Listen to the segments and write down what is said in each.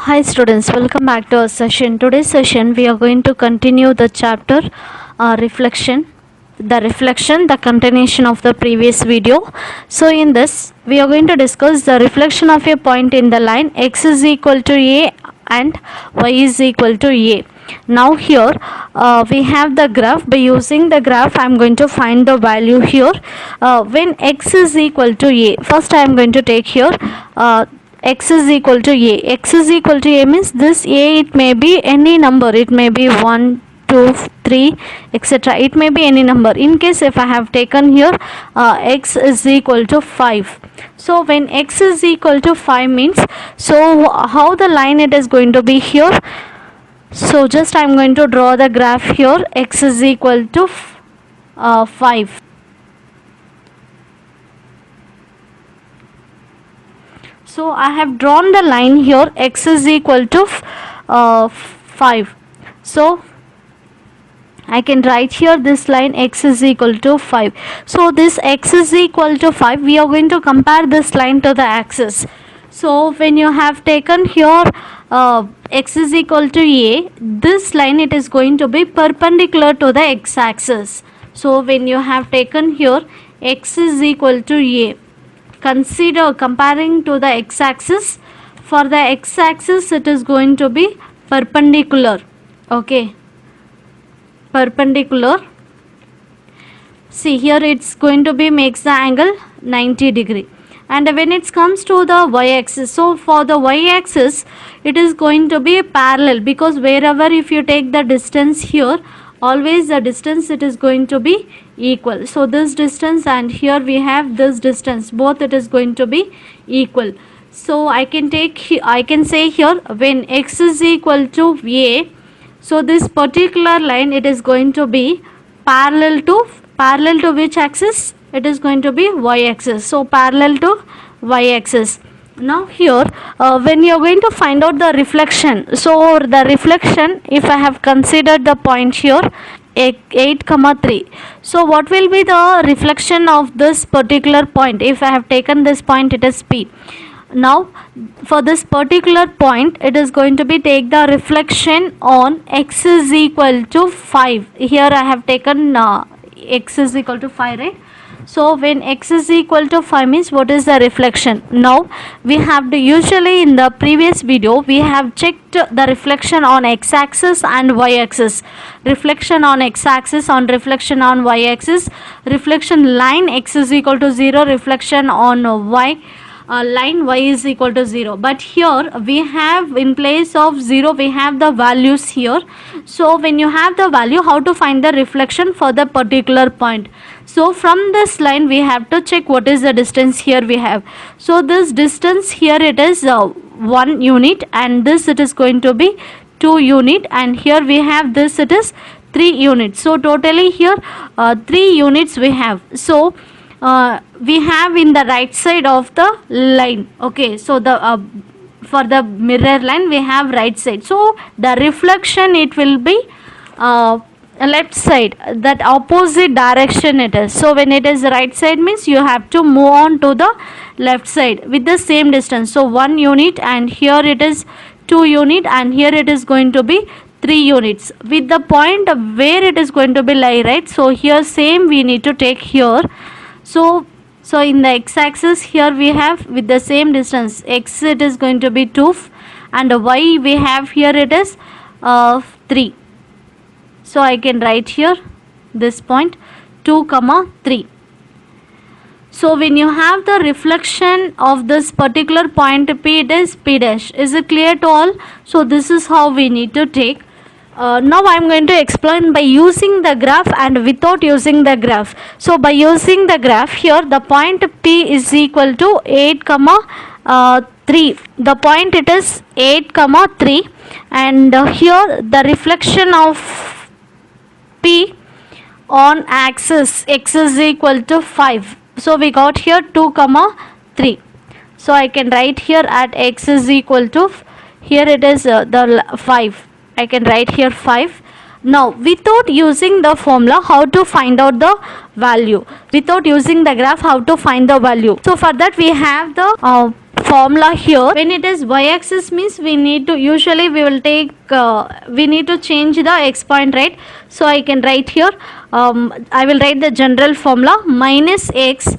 Hi students, welcome back to our session. Today's session we are going to continue the chapter reflection. The continuation of the previous video. So in this we are going to discuss the reflection of a point in the line x is equal to a and y is equal to a. Now here we have the graph. By using the graph I am going to find the value here. When x is equal to a, first I am going to take here x is equal to a. X is equal to a means this a, it may be any number, it may be 1, 2, 3, etc. It may be any number. In case if I have taken here x is equal to 5. So when x is equal to 5 means, so how the line it is going to be here? So just I am going to draw the graph here. X is equal to 5. So I have drawn the line here, x is equal to 5. So I can write here this line x is equal to 5. So this x is equal to 5, we are going to compare this line to the axis. So when you have taken here x is equal to a, this line it is going to be perpendicular to the x-axis. So when you have taken here x is equal to a, consider comparing to the x-axis. For the x-axis it is going to be perpendicular. Okay, perpendicular. See here it's going to be makes the angle 90 degree. And when it comes to the y-axis, so for the y-axis it is going to be parallel, because wherever if you take the distance here, always the distance it is going to be equal. So this distance and here we have this distance, both it is going to be equal. So I can say here when x is equal to a, so this particular line it is going to be parallel to which axis? It is going to be y-axis. So parallel to y-axis. Now here when you are going to find out the reflection, so the reflection, if I have considered the point here 8, 3, so what will be the reflection of this particular point? If I have taken this point, it is P. Now for this particular point it is going to be take the reflection on x is equal to 5. Here I have taken x is equal to 5, right? So when x is equal to 5 means what is the reflection? Now we have to, usually in the previous video we have checked the reflection on x-axis and y-axis. Reflection on x-axis, on reflection on y-axis, reflection line x is equal to 0, reflection on y line y is equal to 0. But here we have, in place of 0 we have the values here. So when you have the value, how to find the reflection for the particular point? So from this line we have to check what is the distance here we have. So this distance here it is 1 unit, and this it is going to be 2 unit, and here we have this it is 3 units. So totally here 3 units we have. So we have in the right side of the line. Okay, so the for the mirror line we have right side. So the reflection it will be left side, that opposite direction it is. So when it is right side means you have to move on to the left side with the same distance. So 1 unit, and here it is 2 unit, and here it is going to be 3 units with the point where it is going to be lie, right? So here same we need to take here. So in the x-axis here we have with the same distance, x it is going to be 2, and y we have here it is 3. So I can write here this point 2, 3. So when you have the reflection of this particular point P, it is P dash. Is it clear to all? So this is how we need to take. Now I am going to explain by using the graph and without using the graph. So by using the graph, here the point P is equal to 8, 3. The point it is 8, 3, and here the reflection of P on axis x is equal to 5. So we got here 2, 3. So I can write here at x is equal to, here it is the 5. I can write here 5. Now without using the formula, how to find out the value? Without using the graph, how to find the value? So for that we have the formula here. When it is y-axis means we need to, usually we will take, we need to change the x point, right? So I can write here, I will write the general formula, minus x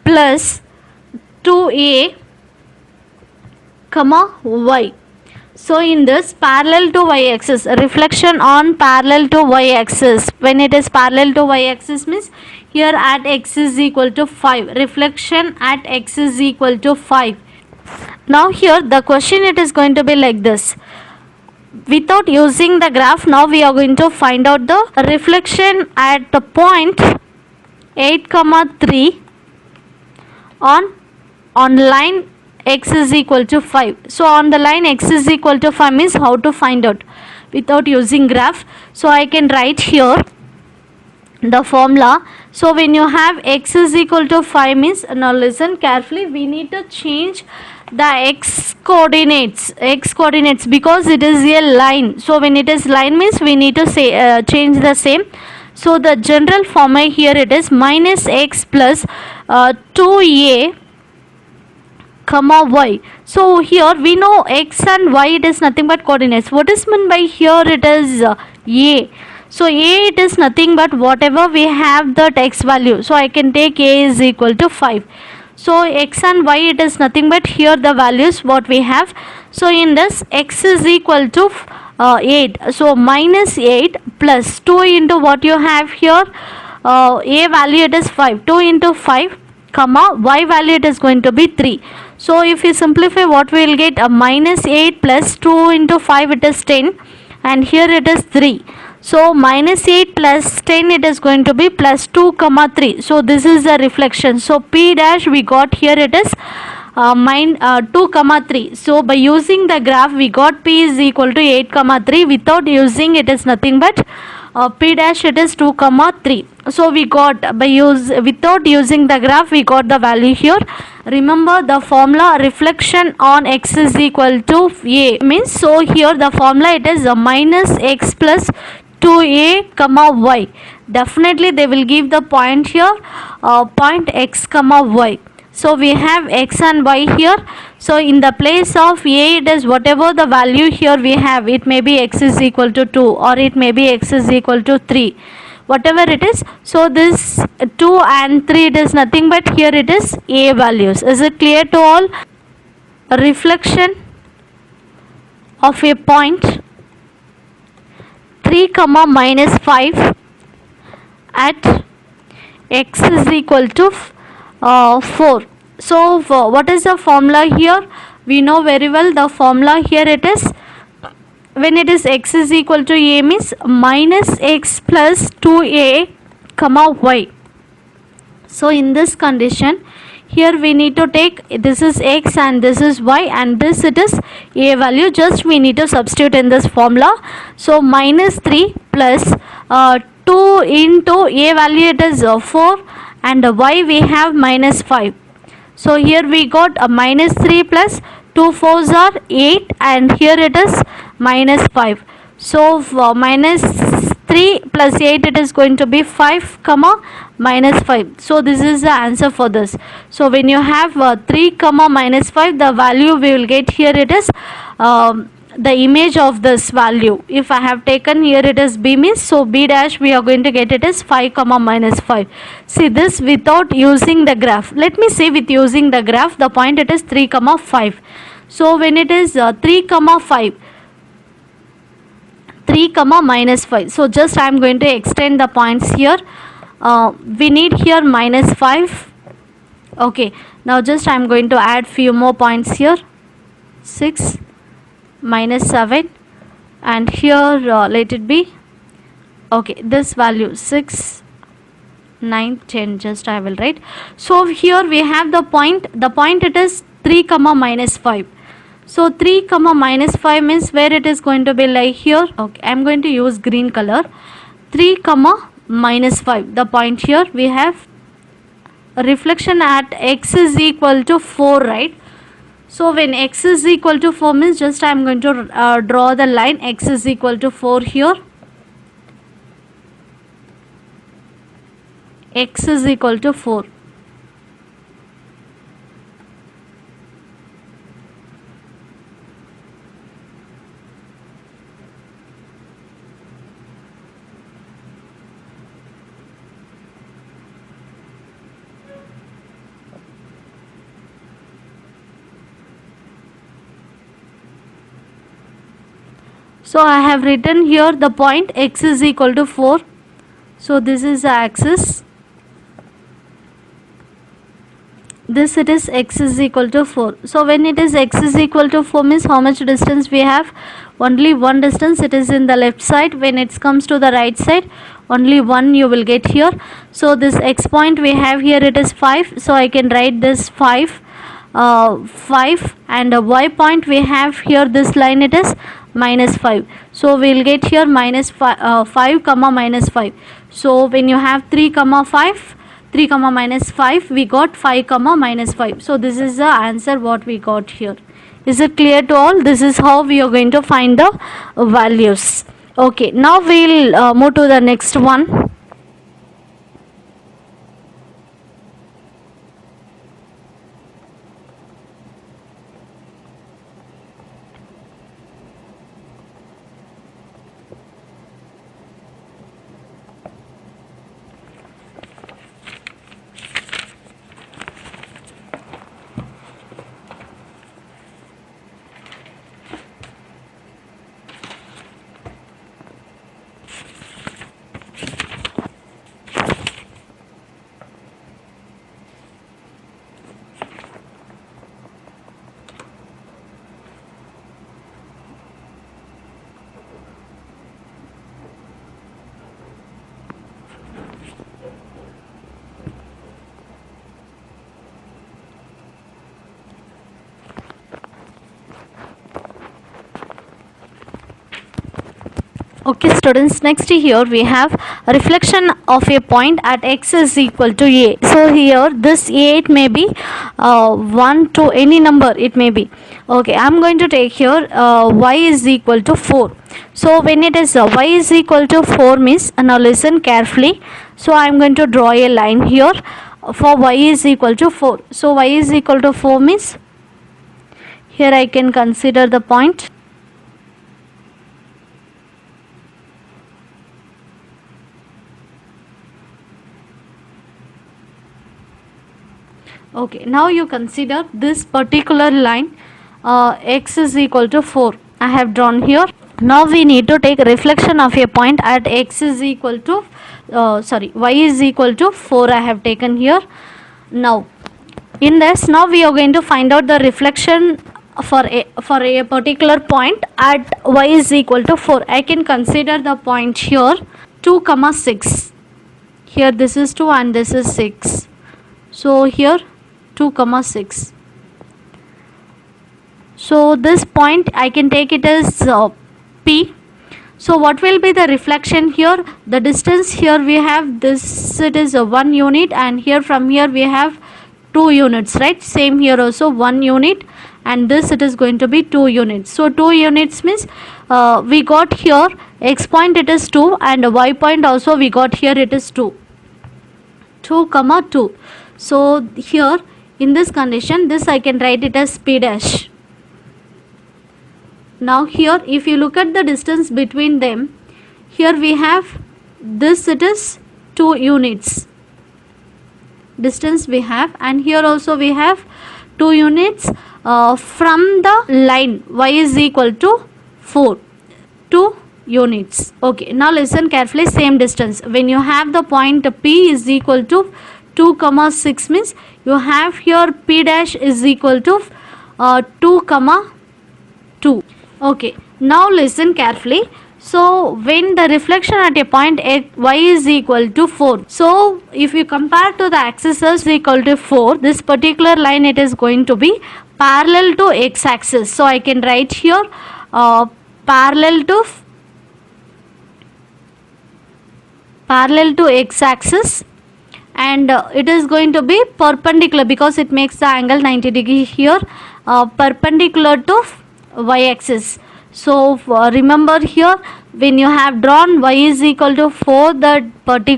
plus 2a comma y. So in this parallel to y-axis, reflection on parallel to y-axis, when it is parallel to y-axis means here at x is equal to 5, reflection at x is equal to 5. Now here the question, it is going to be like this. Without using the graph, now we are going to find out the reflection at the point 8 comma 3 on line x is equal to 5. So on the line x is equal to 5 means how to find out without using graph. So I can write here the formula. So when you have x is equal to 5 means, now listen carefully, we need to change the x coordinates because it is a line. So when it is line means we need to say change the same. So the general formula here, it is minus x plus 2a comma y. So here we know x and y, it is nothing but coordinates. What is meant by here, it is a. So a, it is nothing but whatever we have that x value. So I can take a is equal to 5. So x and y, it is nothing but here the values what we have. So in this x is equal to 8. So minus 8 plus 2 into what you have here, a value it is 5. 2 into 5 comma y value it is going to be 3. So if you simplify, what we will get, a minus 8 plus 2 into 5, it is 10, and here it is 3. So minus 8 plus 10, it is going to be plus 2 comma 3. So this is the reflection. So p dash we got here, it is 2 comma 3. So by using the graph we got p is equal to 8 comma 3. Without using, it is nothing but p dash, it is 2 comma 3. So we got, without using the graph we got the value here. Remember the formula, reflection on x is equal to a means, so here the formula, it is minus x plus 2a comma y. Definitely they will give the point here, point x comma y. So we have x and y here. So in the place of a, it is whatever the value here we have, it may be x is equal to 2 or it may be x is equal to 3, whatever it is. So this 2 and 3, it is nothing but here it is a values. Is it clear to all? A reflection of a point 3 comma minus 5 at x is equal to 4. So what is the formula here? We know very well the formula here, it is, when it is x is equal to a means minus x plus 2a comma y. So in this condition, here we need to take, this is x and this is y and this it is a value, just we need to substitute in this formula. So minus 3 plus 2 into a value, it is 4, and y we have minus 5. So here we got a minus 3 plus 2 fours are 8, and here it is minus 5. So minus 3 plus 8, it is going to be 5 comma minus 5. So this is the answer for this. So when you have 3 comma minus 5, the value we will get here, it is the image of this value. If I have taken here, it is b means, so b dash we are going to get it is 5 comma minus 5. See this without using the graph. Let me say with using the graph, the point it is 3 comma 5. So when it is 3 comma 5, 3 comma minus 5, so just I am going to extend the points here. We need here minus 5. Okay, now just I am going to add few more points here. 6 minus 7, and here let it be, okay, this value 6, 9, 10, just I will write. So here we have the point it is 3 comma minus 5. So 3 comma minus 5 means where it is going to be like here. Okay, I am going to use green color. 3 comma minus 5, the point here we have reflection at x is equal to 4, right? So when x is equal to 4 means, just I am going to draw the line x is equal to 4 here. X is equal to 4. So I have written here the point x is equal to 4. So this is the axis. This it is x is equal to 4. So when it is x is equal to 4 means how much distance we have? Only one distance, it is in the left side. When it comes to the right side, only one you will get here. So this x point we have here, it is 5. So I can write this 5. 5, and a y point we have here, this line it is minus 5. So we will get here minus 5 comma minus 5. So when you have 3 comma 5, 3 comma minus 5, we got 5 comma minus 5. So this is the answer what we got here. Is it clear to all? This is how we are going to find the values. Okay, now we'll move to the next one. Okay students, next here we have a reflection of a point at x is equal to a. So here this a, it may be 1 to any number it may be. Okay, I am going to take here y is equal to 4. So when it is y is equal to 4 means, now listen carefully. So I am going to draw a line here for y is equal to 4. So y is equal to 4 means here I can consider the point. Okay, now you consider this particular line x is equal to 4. I have drawn here. Now we need to take reflection of a point at x is equal to y is equal to 4. I have taken here. Now in this, now we are going to find out the reflection for a particular point at y is equal to 4. I can consider the point here 2 comma 6. Here this is 2 and this is 6. So here 2 comma 6. So this point I can take it as P. So what will be the reflection here? The distance here we have this, it is 1 unit, and here from here we have 2 units, right? Same here also 1 unit, and this it is going to be 2 units. So 2 units means we got here x point it is 2, and y point also we got here it is 2. 2 comma 2. So here in this condition, this I can write it as P dash. Now here if you look at the distance between them, here we have this, it is 2 units distance we have, and here also we have 2 units from the line y is equal to 4. 2 units. Okay, now listen carefully. Same distance, when you have the point P is equal to 2 comma 6 means you have here P dash is equal to 2 comma 2. Okay, now listen carefully. So when the reflection at a point at y is equal to 4, so if you compare to the axis is equal to 4, this particular line it is going to be parallel to x axis. So I can write here parallel to x axis, and it is going to be perpendicular because it makes the angle 90 degree here, perpendicular to y axis. So remember here when you have drawn y is equal to 4,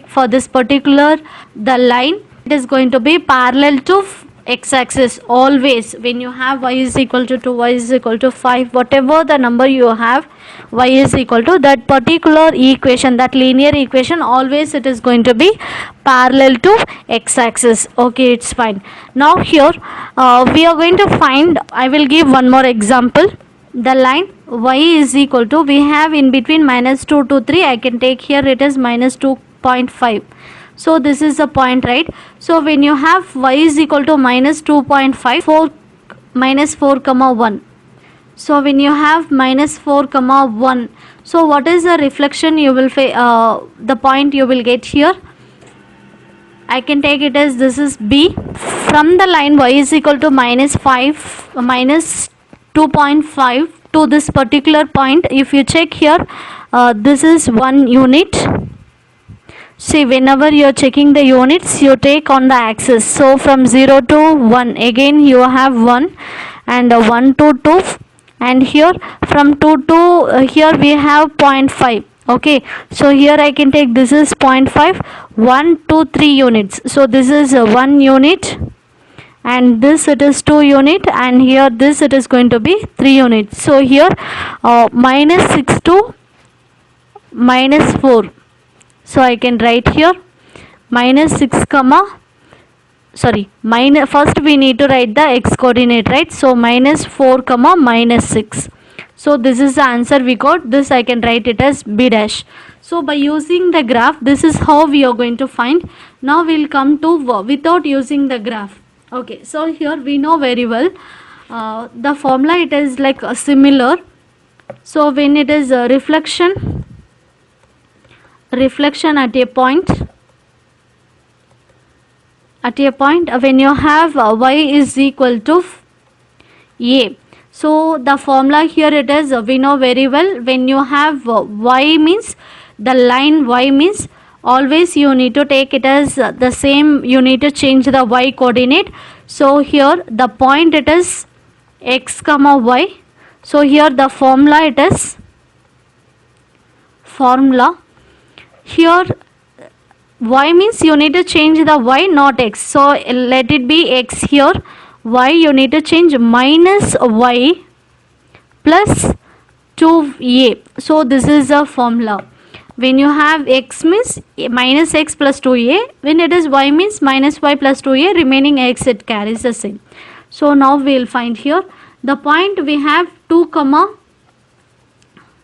for this particular the line it is going to be parallel to x axis always. When you have y is equal to 2, y is equal to 5, whatever the number you have, y is equal to that particular equation, that linear equation, always it is going to be parallel to x axis. Okay, it's fine. Now here we are going to find, I will give one more example. the line y is equal to, we have in between minus 2 to 3, I can take here it is minus 2.5. So this is the point, right? So when you have y is equal to minus 2.5, 4 minus 4 comma 1. So when you have minus 4 comma 1, so what is the reflection you will the point you will get here? I can take it as this is B. From the line y is equal to minus 2.5 to this particular point, if you check here, this is 1 unit. See, whenever you are checking the units, you take on the axis. So from 0 to 1, again you have 1, and 1 to 2, and here from 2 to here we have 0.5. Okay, so here I can take this is 0.5, 1 to 3 units. So this is 1 unit, and this it is 2 unit, and here this it is going to be 3 units. So here minus 6 to minus 4. So I can write here minus 6 comma, sorry, minus, first we need to write the x coordinate, right? So minus 4 comma minus 6. So this is the answer we got. This I can write it as B dash. So by using the graph, this is how we are going to find. Now we will come to without using the graph. Okay, so here we know very well the formula, it is like similar. So when it is reflection at a point, when you have y is equal to a. So the formula here it is, we know very well, when you have y means, the line y means, always you need to take it as the same, you need to change the y coordinate. So here the point it is x comma y. So here the formula it is, here y means you need to change the y, not x. So let it be x here. Y you need to change minus y plus 2a. So this is a formula. When you have x means minus x plus 2a, when it is y means minus y plus 2a, remaining x it carries the same. So now we will find here the point, we have 2 comma,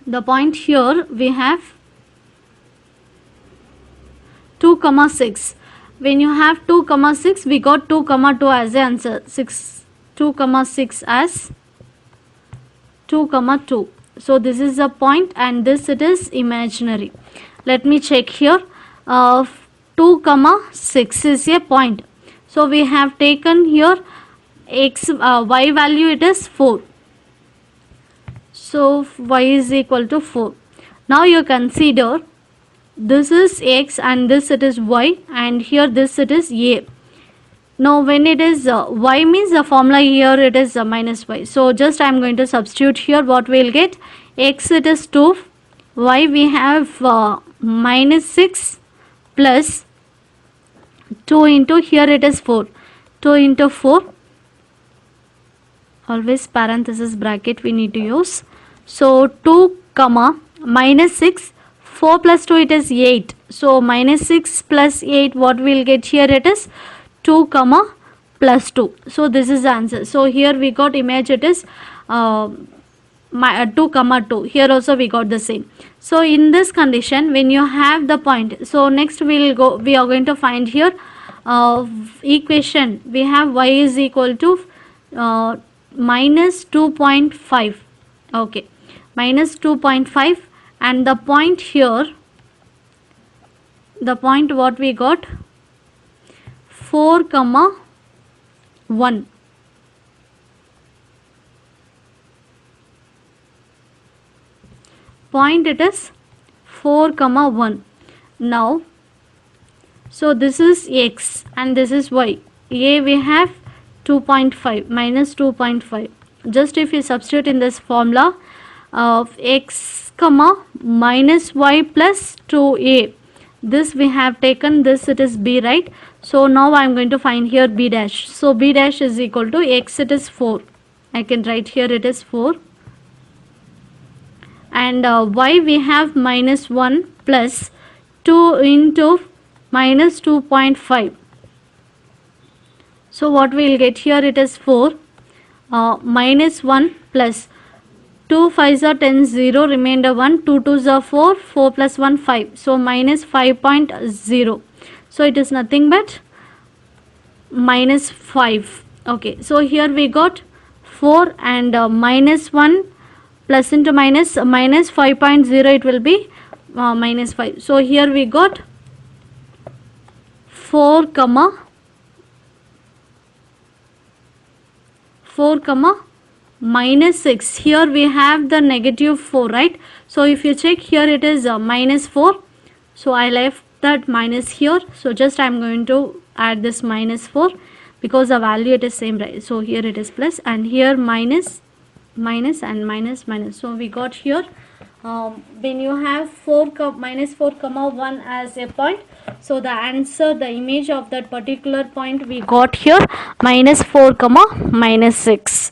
the point here we have 2 comma 6. When you have 2 comma 6, we got 2 comma 2 as the answer. 2 comma 6 as 2 comma 2. So this is a point, and this it is imaginary. Let me check here. 2 comma 6 is a point. So we have taken here x y value, it is 4. So y is equal to 4. Now you consider this is x and this it is y, and here this it is a. Now when it is y means, the formula here it is minus y. So just I am going to substitute here. What we will get, x it is 2, y we have minus 6 plus 2 into, here it is 4, 2 into 4, always parenthesis bracket we need to use. So 2 comma minus 6, 4 plus 2 it is 8. So minus 6 plus 8, what we will get here, it is 2 comma plus 2. So this is the answer. So here we got image, it is 2 comma 2. Here also we got the same. So in this condition, when you have the point, so next we are going to find here equation. We have y is equal to minus 2.5. okay, minus 2.5, and the point here, the point what we got, 4 comma 1. Point it is 4 comma 1. Now so this is x and this is y. A we have 2.5 minus 2.5. Just if you substitute in this formula of x comma minus y plus 2a, this we have taken, this it is b, right? So now I am going to find here b dash. So b dash is equal to x, it is 4. I can write here it is 4, and y we have minus 1 plus 2 into minus 2.5. So what we will get here, it is 4 minus 1 plus 2 5s are 10 0, remainder 1, 2 2s are 4, 4 plus 1 5, so minus 5.0. so it is nothing but minus 5. Okay, so here we got 4 and minus 1 plus into minus 5.0, it will be minus 5. So here we got 4 comma minus 6. Here we have the negative 4, right? So if you check here, it is minus 4. So I left that minus here. So just I am going to add this minus 4 because the value it is same, right? So here it is plus, and here minus and minus. So we got here when you have minus 4 comma 1 as a point, so the answer, the image of that particular point we got here minus 4 comma minus 6.